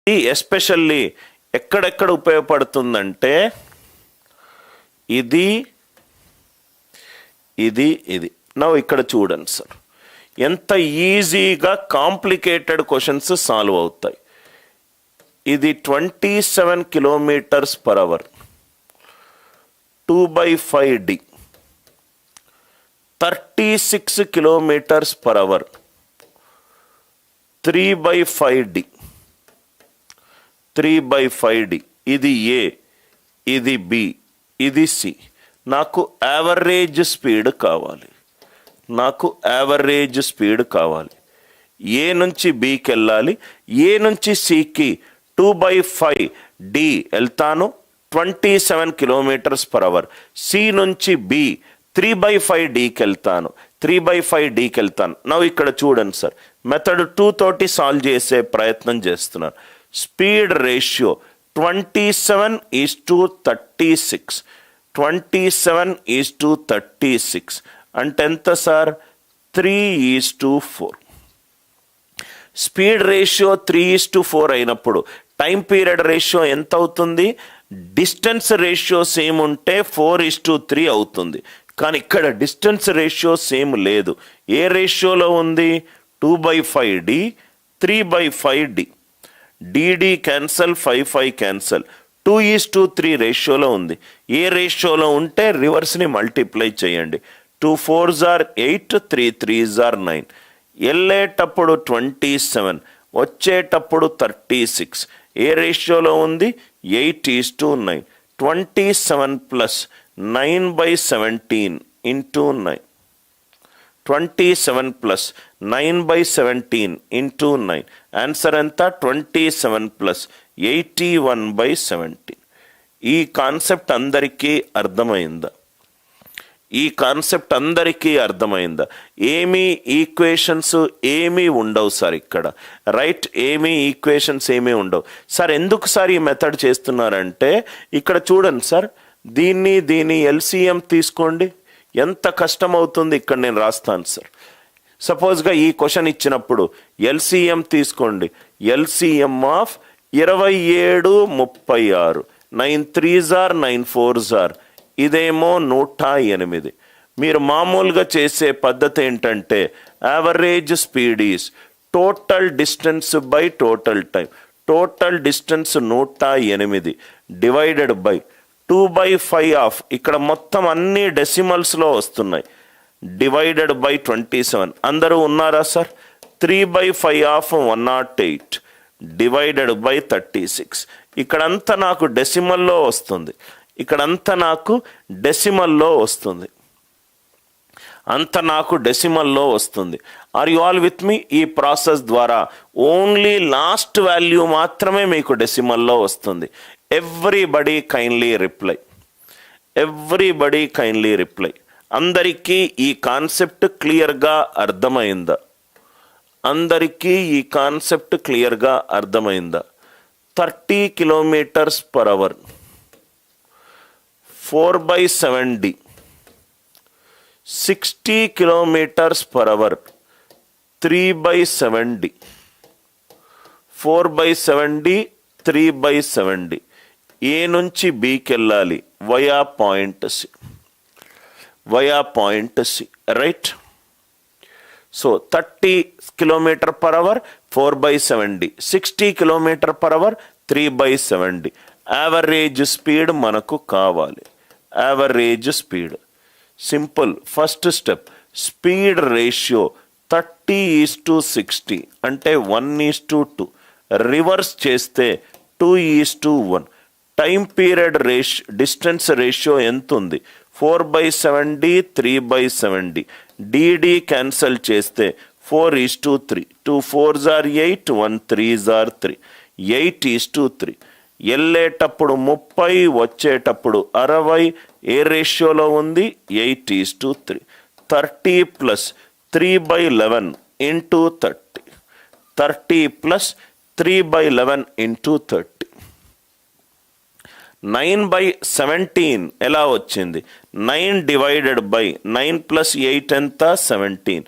Especially ఎక్కడెక్కడ ఉపయోగపడుతుందంటే ఇది ఇది ఇది నవ్వు ఇక్కడ చూడండి సార్, ఎంత ఈజీగా కాంప్లికేటెడ్ క్వశ్చన్స్ సాల్వ్ అవుతాయి. ఇది 27 kilometres per hour 2/5D, 36 kilometres per hour 3/5D, 3/5D. ఇది ఏ, ఇది బి, ఇది సి. నాకు యావరేజ్ స్పీడ్ కావాలి, నాకు యావరేజ్ స్పీడ్ కావాలి. ఏ నుంచి బికి వెళ్ళాలి, ఏ నుంచి సికి 2/5D వెళ్తాను 27 కిలోమీటర్స్ పర్ అవర్. సి నుంచి బి 3/5Dకి వెళ్తాను, 3/5Dకి వెళ్తాను. నవ్వు ఇక్కడ చూడండి సార్, మెథడ్ 2 తోటి సాల్వ్ చేసే ప్రయత్నం చేస్తున్నాను. స్పీడ్ రేషియో 27:36, 27:36 అంటే ఎంత సార్? 3:4. స్పీడ్ రేషియో 3:4 అయినప్పుడు టైం పీరియడ్ రేషియో ఎంత అవుతుంది? డిస్టెన్స్ రేషియో సేమ్ ఉంటే 4:3 అవుతుంది. కానీ ఇక్కడ డిస్టెన్స్ రేషియో సేమ్ లేదు. ఏ రేషియోలో ఉంది? 2/5D, 3/5D. DD cancel, 5 cancel, 2:3 రేషియోలో ఉంది. ఏ రేషియోలో ఉంటే రివర్స్ని మల్టిప్లై చేయండి. 2 4s are 8, 3 3s are 9. వెళ్ళేటప్పుడు 27, వచ్చేటప్పుడు 36. ఏ రేషియోలో ఉంది? 8:9. 27 plus 9/17 into 9. 27 plus 9/17 into 9. Answer ఎంత? 27 ప్లస్ 81/17. ఈ కాన్సెప్ట్ అందరికీ అర్థమైందా? ఈ కాన్సెప్ట్ అందరికీ అర్థమైందా? ఏమీ ఈక్వేషన్స్ ఏమీ ఉండవు సార్ ఇక్కడ, రైట్? ఏమీ ఈక్వేషన్స్ ఏమీ ఉండవు సార్. ఎందుకు సార్ ఈ మెథడ్ చేస్తున్నారంటే ఇక్కడ చూడండి సార్, దీన్ని ఎల్సిఎం తీసుకోండి. ఎంత కష్టం అవుతుంది ఇక్కడ నేను రాస్తాను సార్. సపోజ్గా ఈ క్వశ్చన్ ఇచ్చినప్పుడు ఎల్సిఎం తీసుకోండి. LCM of 27, 36, 9 3s are 9 4s are, ఇదేమో 108. మీరు మామూలుగా చేసే పద్ధతి ఏంటంటే average speed is total distance by total time. Total distance 108 divided by 2/5 of, ఇక్కడ మొత్తం అన్ని డెసిమల్స్లో వస్తున్నాయి, డివైడెడ్ బై 27. అందరూ ఉన్నారా సార్? 3/5 of 108 divided by 36. ఇక్కడంతా నాకు డెసిమల్లో వస్తుంది, ఇక్కడంతా నాకు డెసిమల్లో వస్తుంది, అంత నాకు డెసిమల్లో వస్తుంది. Are you all with me? ఈ ప్రాసెస్ ద్వారా ఓన్లీ లాస్ట్ వాల్యూ మాత్రమే మీకు డెసిమల్లో వస్తుంది. Everybody kindly reply, everybody kindly reply. అందరికీ ఈ కాన్సెప్ట్ క్లియర్గా అర్థమైందా? అందరికీ ఈ కాన్సెప్ట్ క్లియర్గా అర్థమైందా? 30 kilometres per hour 4/7D, 60 kilometres per hour 3/7D, 4/7D, 3/7D. A నుంచి బికి వెళ్ళాలి? Via point C, via point C, right? So 30 kilometre per hour 4/7D, 60 kilometre per hour 3/7D. Average speed మనకు కావాలి, average speed. Simple. First step, speed ratio 30:60 అంటే 1:2. Reverse చేస్తే 2:1. Time period distance ratio ఎంత ఉంది? 4/7D, 3/7D. DD cancel చేస్తే 4:3. 2 4s are 8, 1 3s are 3. 8:3. వెళ్ళేటప్పుడు 30, వచ్చేటప్పుడు 60. ఏ రేషియోలో ఉంది? 8:3. 30 ప్లస్ 3/11 ఇంటూ 30. 30 plus 3/11 into 30. 9/17 ఎలా వచ్చింది? 9 డివైడెడ్ బై 9 ప్లస్ 8 ఎంత? 17.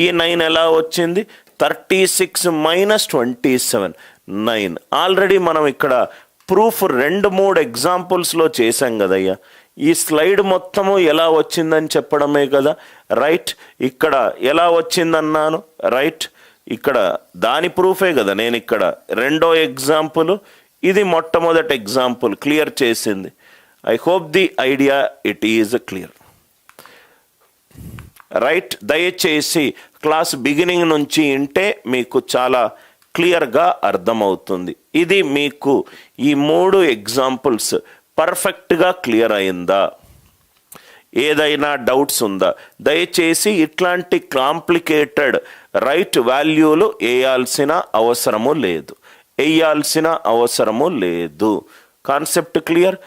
ఈ 9 ఎలా వచ్చింది? 36 - 27. 9. ఆల్రెడీ మనం ఇక్కడ ప్రూఫ్ 2-3 ఎగ్జాంపుల్స్లో చేశాం కదయ్యా. ఈ స్లైడ్ మొత్తము ఎలా వచ్చిందని చెప్పడమే కదా. రైట్, ఇక్కడ ఎలా వచ్చిందన్నాను. రైట్, ఇక్కడ దాని ప్రూఫే కదా నేను ఇక్కడ రెండో ఎగ్జాంపుల్, ఇది మొట్టమొదటి ఎగ్జాంపుల్ క్లియర్ చేసింది. I hope the idea it is clear. Right, దయచేసి క్లాస్ బిగినింగ్ నుంచి వింటే మీకు చాలా క్లియర్గా అర్థమవుతుంది. ఇది మీకు ఈ 3 ఎగ్జాంపుల్స్ పర్ఫెక్ట్గా క్లియర్ అయిందా? ఏదైనా డౌట్స్ ఉందా? దయచేసి ఇట్లాంటి కాంప్లికేటెడ్ రైట్ వాల్యూలు వేయాల్సిన అవసరము లేదు. Concept clear.